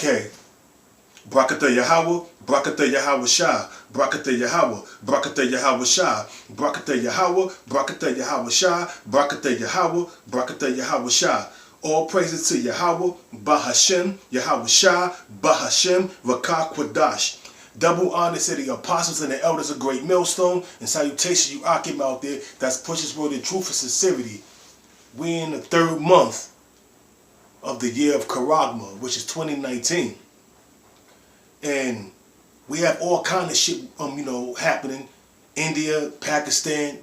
Okay. Brakata Yahweh, Brakata Yahweh Shah, Brakata Yahweh, Brakata Yahweh Shah, Brakata Yahweh, Brakata Yahweh Shah, Brakata Yahweh, Brakata Yahweh Shah. All praises to Yahweh, Bahashem, Yahweh Shah, Bahashem, Rakah Kwadash. Double honor to the apostles and the elders of Great Millstone, and salutation you Akim out there that's pushing for the truth and sincerity. We in the 3rd month of the year of Karagma, which is 2019. And we have all kind of shit, happening. India, Pakistan,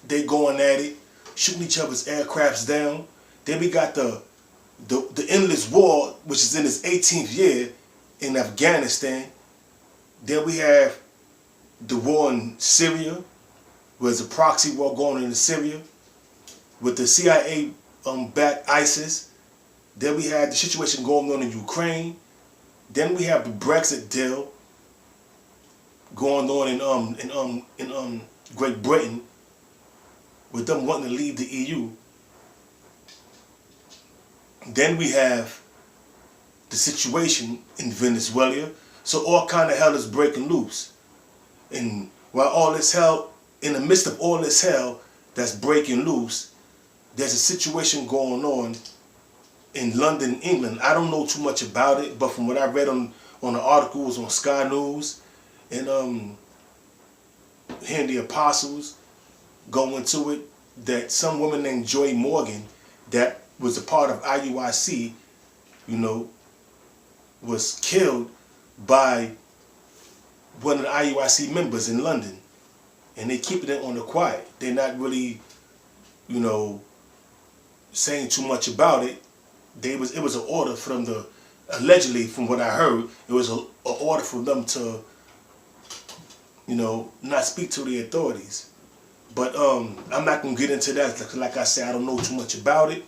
they going at it, shooting each other's aircrafts down. Then we got the endless war, which is in its 18th year in Afghanistan. Then we have the war in Syria, where there's a proxy war going on in Syria with the CIA backed ISIS. Then we had the situation going on in Ukraine. Then we have the Brexit deal going on in Great Britain, with them wanting to leave the EU. Then we have the situation in Venezuela. So all kind of hell is breaking loose. And while all this hell, in the midst of all this hell that's breaking loose, there's a situation going on in London, England. I don't know too much about it, but from what I read on the articles on Sky News and hearing the apostles go into it, that some woman named Joy Morgan that was a part of IUIC, was killed by one of the IUIC members in London. And they keep it on the quiet. They're not really, saying too much about it. It was an order for them to, allegedly, from what I heard, it was an order for them to, not speak to the authorities. But I'm not going to get into that. Like I said, I don't know too much about it.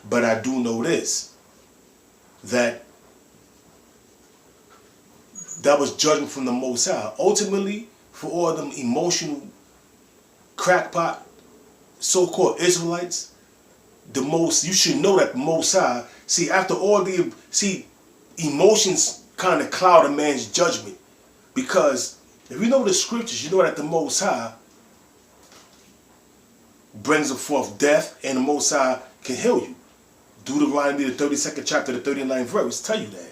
But I do know this, that was judgment from the Most High. Ultimately, for all them emotional crackpot so-called Israelites, you should know that the Most High, after all emotions kind of cloud a man's judgment. Because if you know the scriptures, you know that the Most High brings forth death, and the Most High can heal you. Deuteronomy, the 32nd chapter, the 39th verse, tell you that.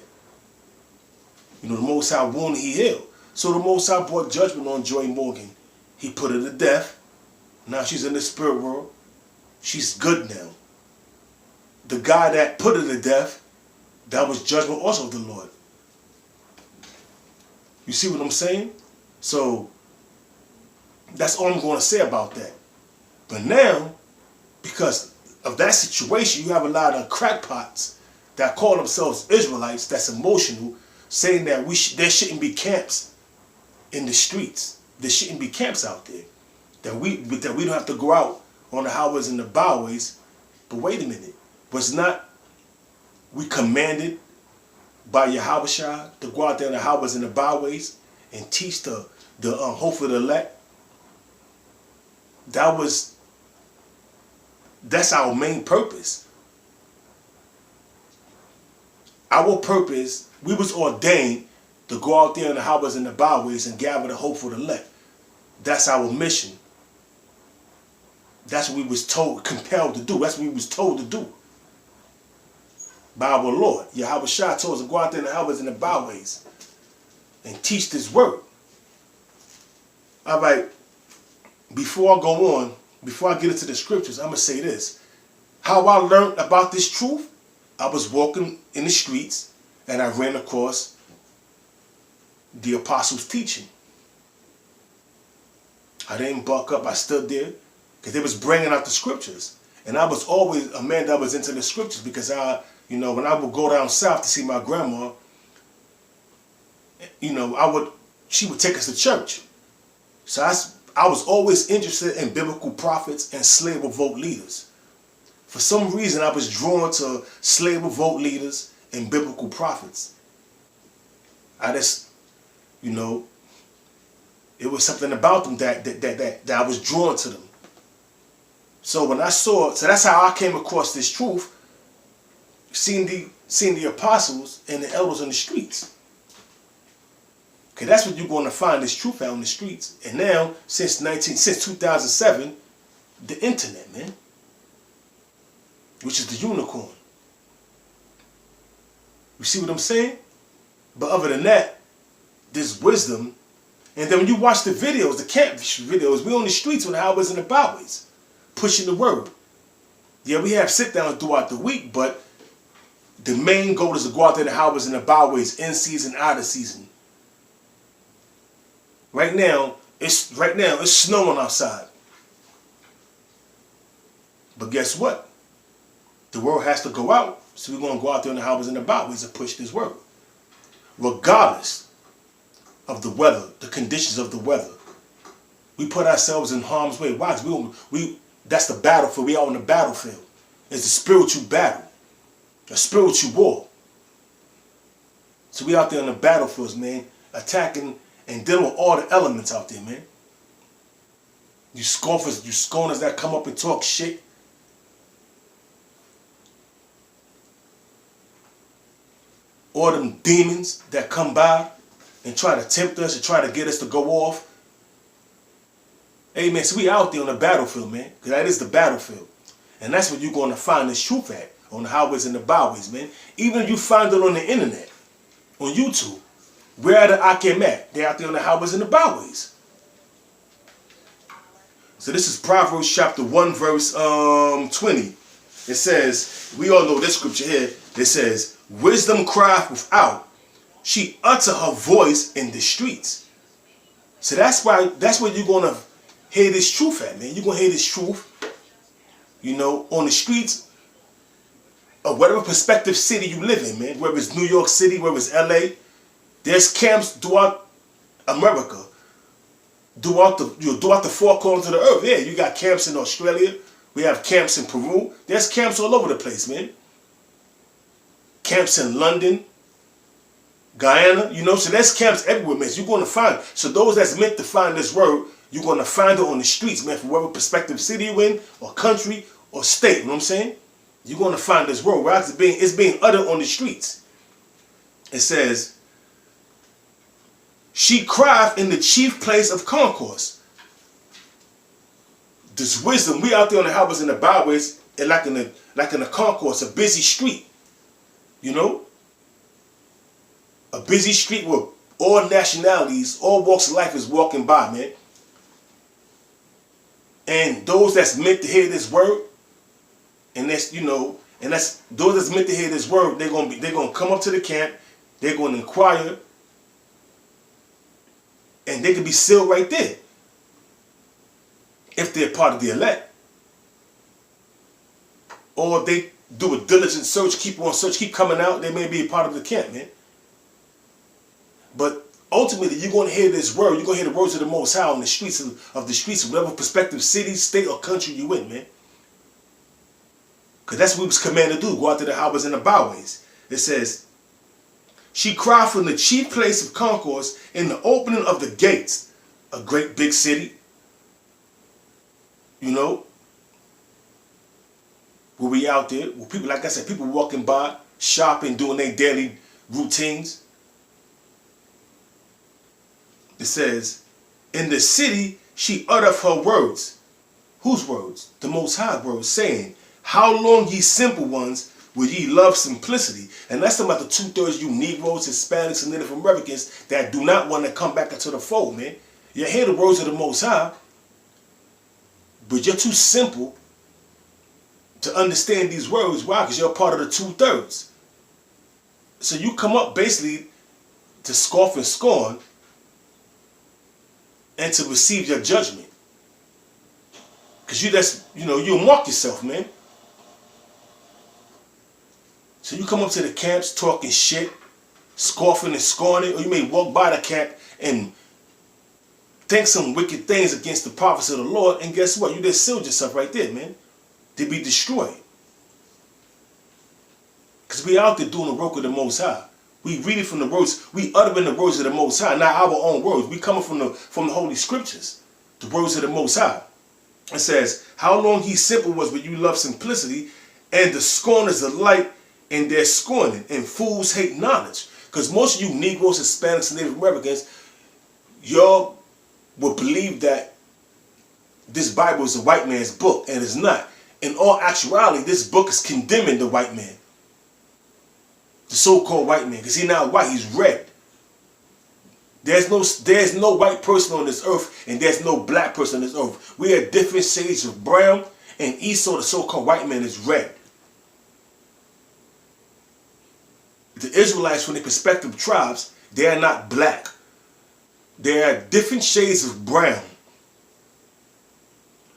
The Most High wounded, he healed. So the Most High brought judgment on Joy Morgan. He put her to death. Now she's in the spirit world. She's good now. The guy that put her to death, that was judgment also of the Lord. You see what I'm saying? So that's all I'm going to say about that. But now, because of that situation, you have a lot of crackpots that call themselves Israelites, that's emotional, saying that there shouldn't be camps in the streets. There shouldn't be camps out there. That we don't have to go out on the highways and the byways. But wait a minute. Was not we commanded by Yahweh Shah to go out there on the highways and the byways and teach the hope of the elect? That's our main purpose. Our purpose, we was ordained to go out there in the highways and the byways and gather the hope for the elect. That's our mission. That's what we was compelled to do. That's what we was told to do by our Lord. Yahweh Shah told us to go out there in the highways and the byways and teach this word. All right, before I go on, before I get into the scriptures, I'm going to say this. How I learned about this truth, I was walking in the streets and I ran across the apostles' teaching. I didn't buck up. I stood there because they was bringing out the scriptures. And I was always a man that was into the scriptures because when I would go down south to see my grandma, she would take us to church. So I was always interested in biblical prophets and slave revolt leaders. For some reason, I was drawn to slave revolt leaders and biblical prophets. I just, it was something about them that I was drawn to them. So when so that's how I came across this truth, seeing seeing the apostles and the elders on the streets. Okay, that's what you're going to find this truth out on the streets. And now, since 2007, the internet, man, which is the unicorn. You see what I'm saying? But other than that, there's wisdom. And then when you watch the videos, the camp videos, we on the streets on the highways and the byways, pushing the word. Yeah, we have sit-downs throughout the week, but the main goal is to go out there in the highways and the byways, in season, out of season. Right now, it's snowing outside. But guess what? The word has to go out, so we're going to go out there in the highways and the byways and push this word. Regardless of the weather, the conditions of the weather. We put ourselves in harm's way. Why? That's the battlefield. We are on the battlefield. It's a spiritual battle. A spiritual war. So we out there on the battlefields, man, attacking and dealing with all the elements out there, man. You scoffers, you scorners that come up and talk shit. All them demons that come by and try to tempt us and try to get us to go off. Hey, man, so we out there on the battlefield, man. Because that is the battlefield. And that's where you're going to find this truth at. On the highways and the byways, man. Even if you find it on the internet, on YouTube, where are the Akim at? They're out there on the highways and the byways. So this is Proverbs chapter 1, verse 20. It says, we all know this scripture here. It says, wisdom crieth without. She utter her voice in the streets. So that's where you're going to hear this truth at, man. You're going to hear this truth, you know, on the streets of whatever prospective city you live in, man. Whether it's New York City, whether it's LA. There's camps throughout America. Throughout the four corners of the earth. Yeah, you got camps in Australia. We have camps in Peru. There's camps all over the place, man. Camps in London, Guyana, you know, so there's camps everywhere, man. So you're going to find. So those that's meant to find this word, you're going to find it on the streets, man, from whatever prospective city you're in, or country, or state, you know what I'm saying? You're going to find this word. Where it's being uttered on the streets. It says, she crieth in the chief place of concourse. This wisdom, we out there on the highways and the byways, and like in a concourse, a busy street. You know? A busy street where all nationalities, all walks of life is walking by, man. And those that's meant to hear this word, and that's, you know, and that's those that's meant to hear this word, they're gonna come up to the camp, they're gonna inquire, and they can be sealed right there. If they're part of the elect. Or if they do a diligent search, keep on search, keep coming out, they may be a part of the camp, man. But ultimately, you're going to hear this word, you're going to hear the words of the Most High on the streets of whatever prospective city, state, or country you in, man. Because that's what we was commanded to do, go out to the highways and the byways. It says, she cried from the chief place of concourse in the opening of the gates, a great big city, you know, where we out there, where people, like I said, people walking by, shopping, doing their daily routines. It says, in the city she uttereth her words. Whose words? The Most High words, saying, how long ye simple ones will ye love simplicity? And that's about the 2/3 you Negroes, Hispanics, and Native Americans that do not want to come back into the fold, man. You hear the words of the Most High, but you're too simple to understand these words. Why? Because you're a part of the 2/3. So you come up basically to scoff and scorn and to receive your judgment. Because you'll mark yourself, man. So you come up to the camps talking shit, scoffing and scorning, or you may walk by the camp and think some wicked things against the prophets of the Lord, and guess what? You just sealed yourself right there, man, to be destroyed. Because we out there doing the work of the Most High. We reading from the words, we uttering the words of the Most High, not our own words. We coming from the Holy Scriptures, the words of the Most High. It says, how long ye simple was when you love simplicity, and the scorners of light and they're scorning, and fools hate knowledge. Because most of you Negroes, Hispanics, and Native Americans, y'all will believe that this Bible is a white man's book, and it's not. In all actuality, this book is condemning the white man. The so-called white man, because he's not white, he's red. There's no white person on this earth, and there's no black person on this earth. We are different shades of brown, and Esau, the so-called white man, is red. The Israelites, from the perspective of tribes, they are not black. They are different shades of brown.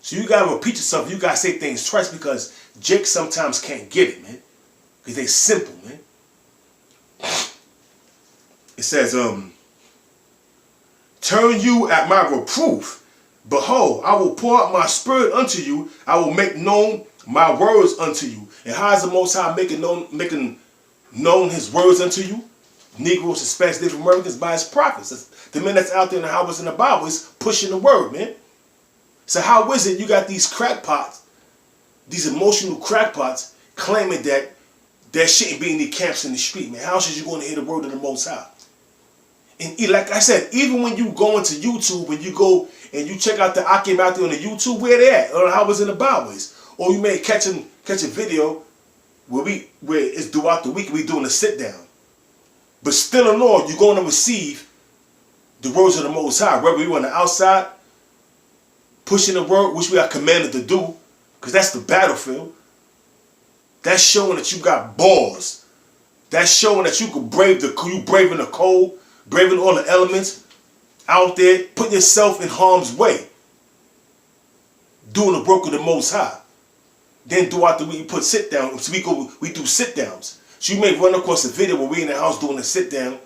So you gotta repeat yourself. You gotta say things twice, because Jake sometimes can't get it, man. Because they simple, man. It says, turn you at my reproof. Behold, I will pour out my spirit unto you. I will make known my words unto you. And how is the Most High making known his words unto you? Negroes, Hispanics, Native Americans, by his prophets. That's the men that's out there in the highways and the byways pushing the word, man. So how is it you got these crackpots, these emotional crackpots, claiming that there shouldn't be any camps in the street, man? How should you going to hear the word of the Most High? And like I said, even when you go into YouTube and you go and you check out the Akim out there on the YouTube, where they at? Or how was in the byways? Or you may catch a video where it's throughout the week we doing a sit down. But still in all, you're going to receive the words of the Most High, whether you're on the outside, pushing the word, which we are commanded to do, because that's the battlefield. That's showing that you got balls. That's showing that you can braving the cold, braving all the elements out there, putting yourself in harm's way, doing the work of the Most High. Then throughout the week, you put sit down. So we do sit downs. So you may run across a video where we in the house doing a sit down.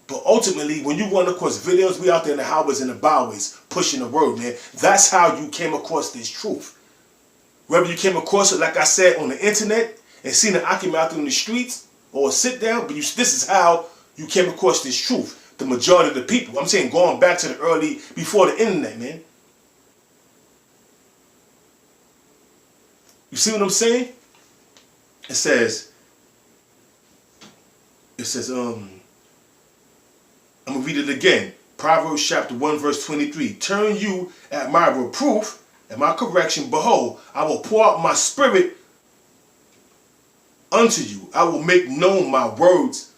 But ultimately, when you run across videos, we out there in the highways and the byways pushing the word, man. That's how you came across this truth. Whether you came across it, like I said, on the internet and seen an Akim out there in the streets or a sit down, but this is how you came across this truth. The majority of the people. I'm saying going back to before the internet, man. You see what I'm saying? It says, I'm going to read it again. Proverbs chapter 1 verse 23. Turn you at my reproof, at my correction. Behold, I will pour out my spirit unto you. I will make known my words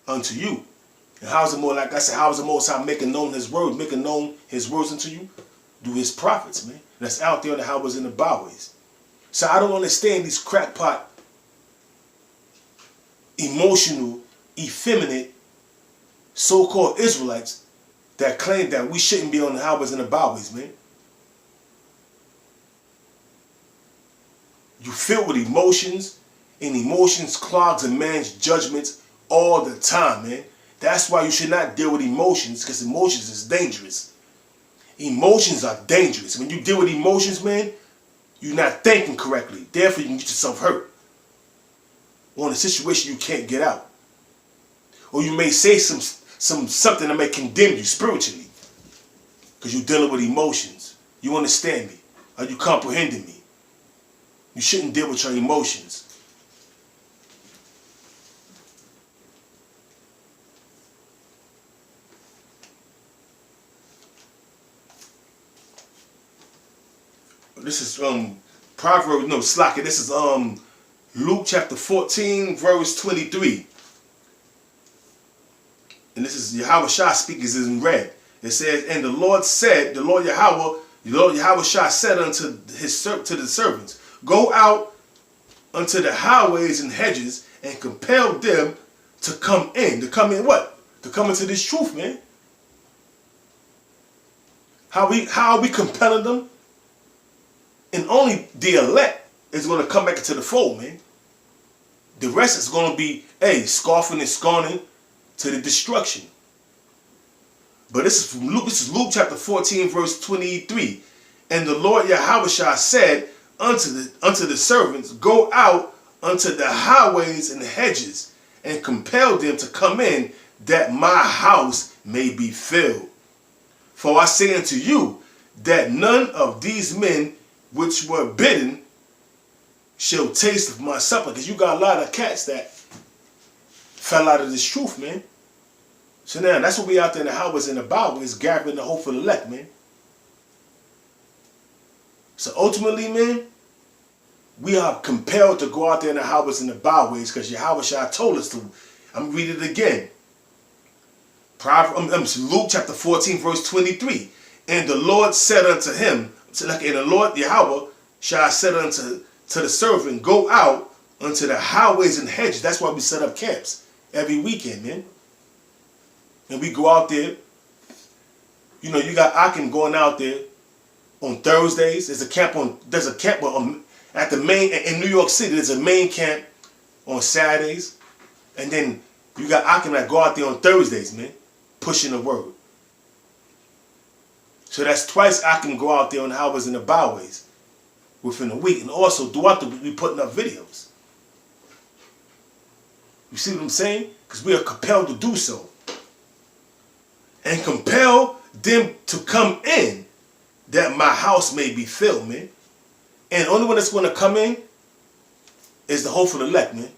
unto you. And how is it more, like I said, how is the Most High making known his words unto you? Through his prophets, man. That's out there in the highways and the byways. So I don't understand these crackpot, emotional, effeminate, so-called Israelites that claim that we shouldn't be on the highways and the byways, man. You filled with emotions, and emotions clogs a man's judgments all the time, man. That's why you should not deal with emotions, because emotions is dangerous. Emotions are dangerous. When you deal with emotions, man, you're not thinking correctly. Therefore, you can get yourself hurt. Or in a situation you can't get out. Or you may say something that may condemn you spiritually. Because you're dealing with emotions. You understand me? Are you comprehending me? You shouldn't deal with your emotions. This is this is Luke chapter 14 verse 23. And this is Yahweh Shah speaking, is in red. It says, and the Lord Yahweh Shah said unto the servants, go out unto the highways and hedges and compel them to come in. To come in what? To come into this truth, man. How are we compelling them? And only the elect is going to come back into the fold, man. The rest is going to be, scoffing and scorning to the destruction. But this is from Luke. This is Luke chapter 14, verse 23. And the Lord Yahweh said unto the servants, go out unto the highways and hedges, and compel them to come in, that my house may be filled. For I say unto you, that none of these men which were bidden shall taste of my supper. Because you got a lot of cats that fell out of this truth, man. So now, that's what we out there in the highways and the byways, gathering the hope for the elect, man. So ultimately, man, we are compelled to go out there in the highways and the byways because Yahweh Shah told us to. I'm going to read it again. Luke chapter 14, verse 23. And the Lord said unto him, and the Lord Yahweh Shah said unto the servant, go out unto the highways and hedges. That's why we set up camps every weekend, man. And we go out there. You know, you got Akim going out there on Thursdays. There's a camp at the main in New York City. There's a main camp on Saturdays, and then you got Akim that go out there on Thursdays, man, pushing the word. So that's twice Akim go out there on the highways and the byways within a week, and also throughout the week we putting up videos. You see what I'm saying? Because we are compelled to do so, and compel them to come in, that my house may be filled, man. And the only one that's going to come in is the hope for the elect, man.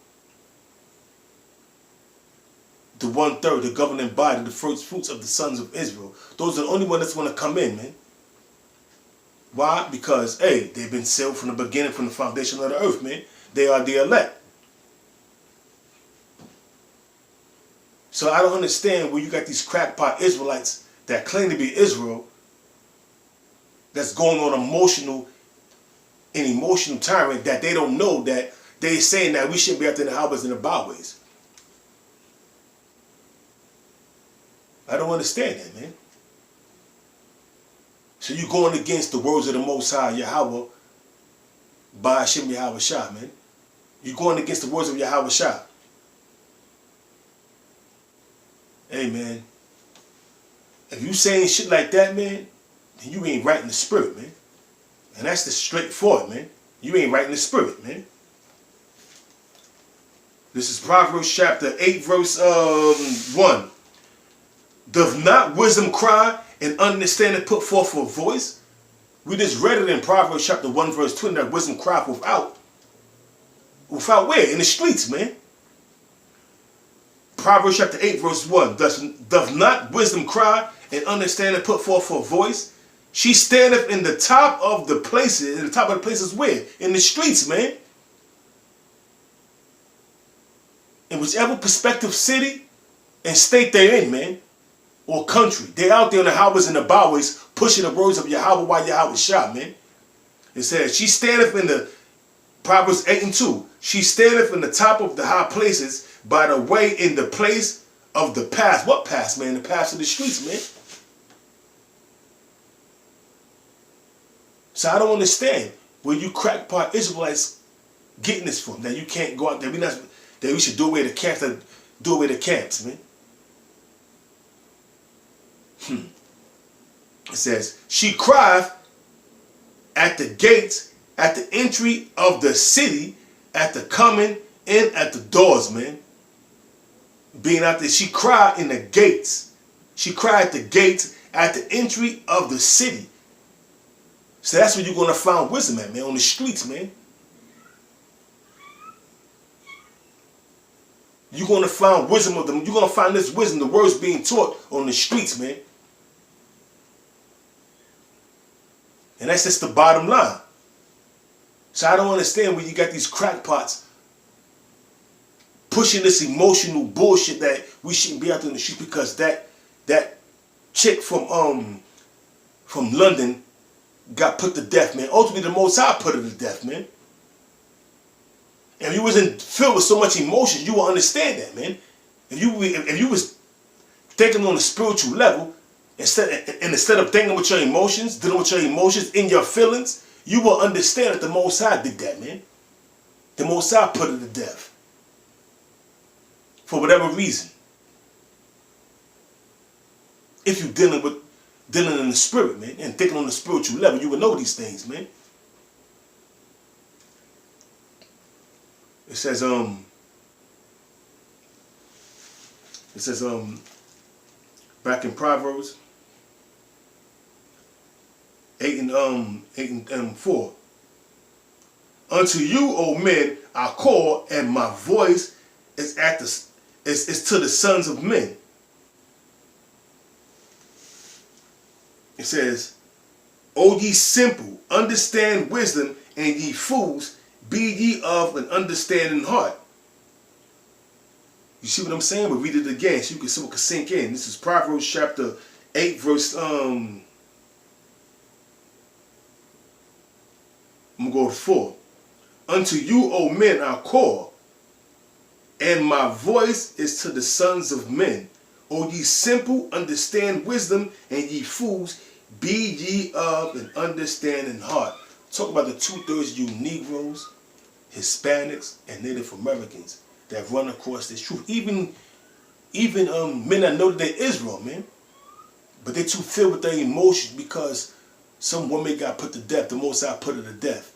The 1/3, the governing body, the first fruits of the sons of Israel. Those are the only one that's going to come in, man. Why? Because, hey, they've been sealed from the beginning, from the foundation of the earth, man. They are the elect. So I don't understand where you got these crackpot Israelites that claim to be Israel that's going on emotional tyrant that they don't know that they saying that we shouldn't be out there in the highways and the byways. I don't understand that, man. So you're going against the words of the Most High, Yahweh, by Hashem Yahweh Shah, man. You're going against the words of Yahweh Shah. Hey, man. If you saying shit like that, man, then you ain't right in the spirit, man. And that's the straightforward, man. You ain't right in the spirit, man. This is Proverbs chapter 8, verse 1. Doth not wisdom cry and understanding put forth a voice? We just read it in Proverbs chapter 1, verse 20, that wisdom cry without where? In the streets, man. Proverbs chapter 8, verse 1. Doth not wisdom cry and understanding put forth her voice? She standeth in the top of the places. In the top of the places where? In the streets, man. In whichever prospective city and state they're in, man. Or country. They're out there in the highways and the byways pushing the words of Yahweh while Yahweh Shah, man. It says, she standeth in the, Proverbs 8 and 2. She standeth in the top of the high places by the way in the place of the path. What path, man? The paths of the streets, man. So I don't understand where you crackpot Israelites getting this from. That you can't go out there. That we should do away the camps. Do away the camps, man. It says, she crieth at the gates, at the entry of the city, at the coming in at the doors, man. Being out there, she cried in the gates. She cried at the gates, at the entry of the city. So that's where you're going to find wisdom at, man, on the streets, man. You're going to find wisdom of them. You're going to find this wisdom, the words being taught on the streets, man. And that's just the bottom line. So I don't understand where you got these crackpots pushing this emotional bullshit that we shouldn't be out there in the street because that chick from London got put to death, man. Ultimately, the Most High put her to death, man. And if you wasn't filled with so much emotion, you will understand that, man. If you was thinking on a spiritual level, instead of thinking with your emotions, dealing with your emotions in your feelings, you will understand that the Most High did that, man. The Most High put her to death. For whatever reason. If you're dealing in the spirit, man, and thinking on the spiritual level, you will know these things, man. It says, back in Proverbs 8 and 4. Unto you, O men, I call, and my voice is is to the sons of men. It says, O ye simple, understand wisdom, and ye fools, be ye of an understanding heart. You see what I'm saying? We'll read it again so you can see what can sink in. This is Proverbs chapter 8, verse I'm gonna go to 4. Unto you, O men, I call, and my voice is to the sons of men. O ye simple, understand wisdom, and ye fools, be ye of an understanding heart. Talk about the 2/3 you Negroes, Hispanics, and Native Americans that run across this truth. Even men that know that they're Israel, man. But they're too filled with their emotions because some woman got put to death. The Most High put her to death.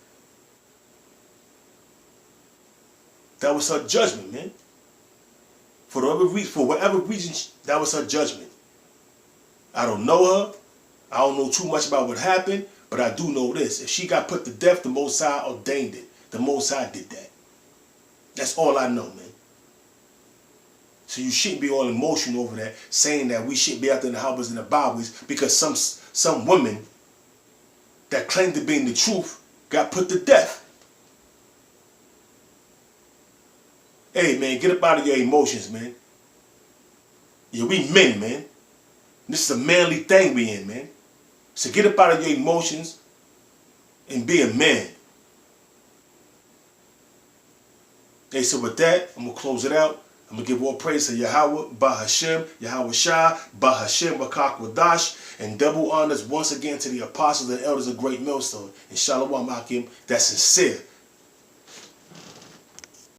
That was her judgment, man. For whatever reason, that was her judgment. I don't know her. I don't know too much about what happened, but I do know this. If she got put to death, the Most High ordained it. The Most High did that. That's all I know, man. So you shouldn't be all emotional over that, saying that we should be out there in the houses and the Bibles because some women that claim to be in the truth got put to death. Hey, man, get up out of your emotions, man. Yeah, we men, man. This is a manly thing we in, man. So get up out of your emotions and be a man. Hey, so with that, I'm going to close it out. I'm going to give all praise to Yahweh, Bahashem, Yahweh Shah, Bahashem, Bakakwadash, and double honors once again to the apostles and elders of Great Millstone. And Shalom Akim, that's sincere.